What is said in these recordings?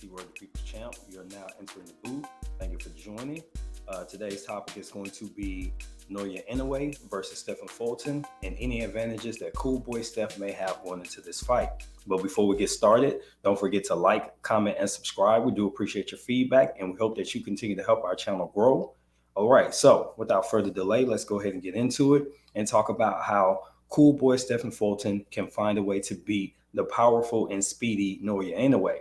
Keyword the People's Champ. You're now entering the booth. Thank you for joining. Today's topic is going to be Naoya Inoue versus Stephen Fulton and any advantages that Cool Boy Steph may have going into this fight. But before we get started, don't forget to like, comment, and subscribe. We do appreciate your feedback, and we hope that you continue to help our channel grow. All right, so without further delay, let's go ahead and get into it and talk about how Cool Boy Stephen Fulton can find a way to beat the powerful and speedy Naoya Inoue.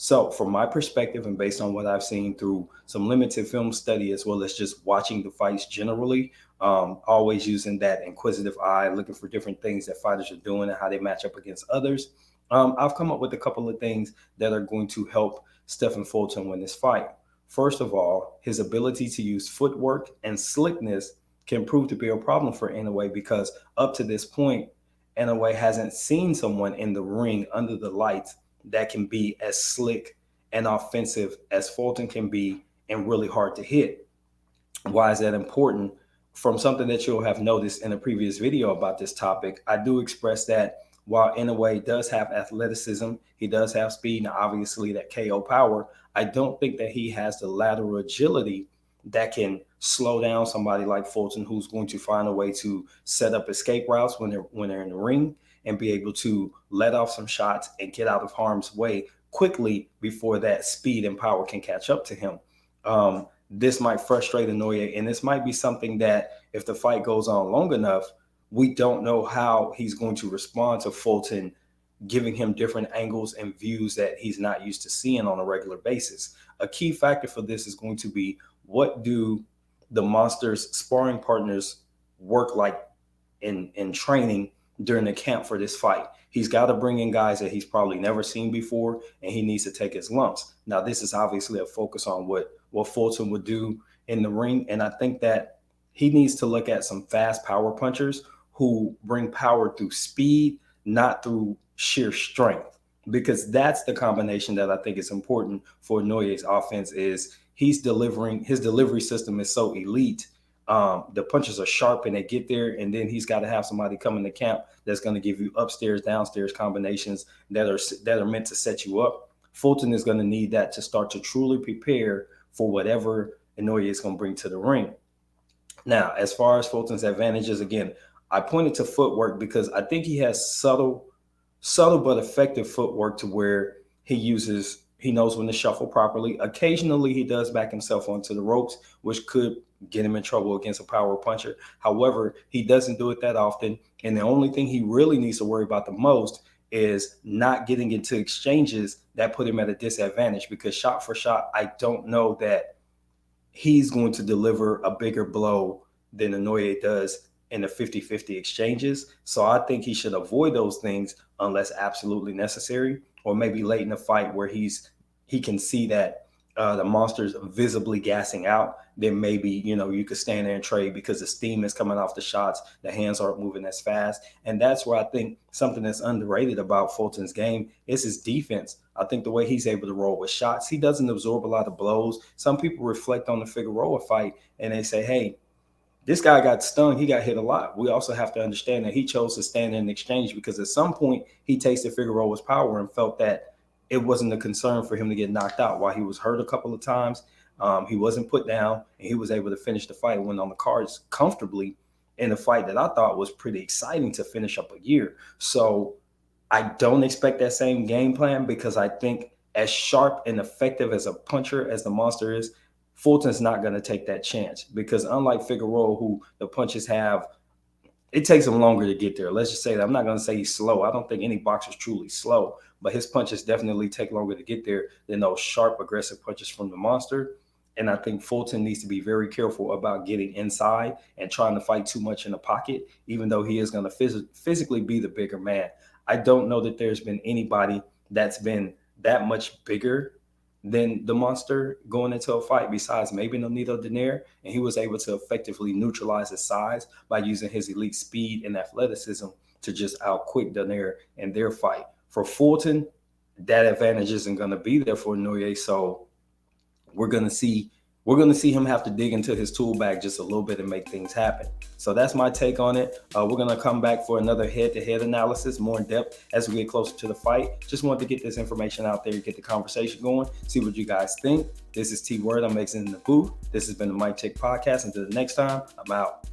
So, from my perspective, and based on what I've seen through some limited film study as well as just watching the fights generally, always using that inquisitive eye, looking for different things that fighters are doing and how they match up against others, I've come up with a couple of things that are going to help Stephen Fulton win this fight. First of all, his ability to use footwork and slickness can prove to be a problem for Inoue because up to this point, Inoue hasn't seen someone in the ring under the lights that can be as slick and offensive as Fulton can be and really hard to hit. Why is that important? From something that you'll have noticed in a previous video about this topic, I do express that while Inoue does have athleticism, he does have speed and obviously that KO power, I don't think that he has the lateral agility that can slow down somebody like Fulton, who's going to find a way to set up escape routes when they're in the ring and be able to let off some shots and get out of harm's way quickly before that speed and power can catch up to him. This might frustrate Inoue, and this might be something that if the fight goes on long enough, we don't know how he's going to respond to Fulton giving him different angles and views that he's not used to seeing on a regular basis. A key factor for this is going to be, what do the Monsters sparring partners work like in training during the camp for this fight? He's got to bring in guys that he's probably never seen before, and he needs to take his lumps. Now, this is obviously a focus on what Fulton would do in the ring, and I think that he needs to look at some fast power punchers who bring power through speed, not through sheer strength, because that's the combination that I think is important for Nauya's offense. Is his delivery system is so elite. The punches are sharp and they get there, and then he's got to have somebody come in the camp that's going to give you upstairs, downstairs combinations that are meant to set you up. Fulton is going to need that to start to truly prepare for whatever Inoue is going to bring to the ring. Now, as far as Fulton's advantages, again, I pointed to footwork because I think he has subtle but effective footwork to where he knows when to shuffle properly. Occasionally, he does back himself onto the ropes, which could get him in trouble against a power puncher. However, he doesn't do it that often. And the only thing he really needs to worry about the most is not getting into exchanges that put him at a disadvantage, because shot for shot, I don't know that he's going to deliver a bigger blow than Inoue does in the 50-50 exchanges. So I think he should avoid those things unless absolutely necessary, or maybe late in the fight where he can see that the Monster's visibly gassing out. Then maybe, you could stand there and trade because the steam is coming off the shots. The hands aren't moving as fast. And that's where I think something that's underrated about Fulton's game is his defense. I think the way he's able to roll with shots, he doesn't absorb a lot of blows. Some people reflect on the Figueroa fight and they say, hey, this guy got stung. He got hit a lot. We also have to understand that he chose to stand in exchange because at some point he tasted Figueroa's power and felt that it wasn't a concern for him to get knocked out. While he was hurt a couple of times, he wasn't put down, and he was able to finish the fight, went on the cards comfortably in a fight that I thought was pretty exciting to finish up a year. So I don't expect that same game plan, because I think as sharp and effective as a puncher as the Monster is, Fulton's not going to take that chance, because unlike Figueroa, who the punches have, it takes him longer to get there. Let's just say that. I'm not going to say he's slow. I don't think any boxer's truly slow, but his punches definitely take longer to get there than those sharp, aggressive punches from the Monster. And I think Fulton needs to be very careful about getting inside and trying to fight too much in the pocket, even though he is going to physically be the bigger man. I don't know that there's been anybody that's been that much bigger than the Monster going into a fight besides maybe Nonito Donaire, and he was able to effectively neutralize his size by using his elite speed and athleticism to just outquick Donaire in their fight. For Fulton, that advantage isn't going to be there for Inoue, so we're going to see we're going to see him have to dig into his tool bag just a little bit and make things happen. So that's my take on it. We're going to come back for another head-to-head analysis, more in depth as we get closer to the fight. Just wanted to get this information out there, get the conversation going, see what you guys think. This is T Word. I'm Mason in the booth. This has been the Mic Check Podcast. Until the next time, I'm out.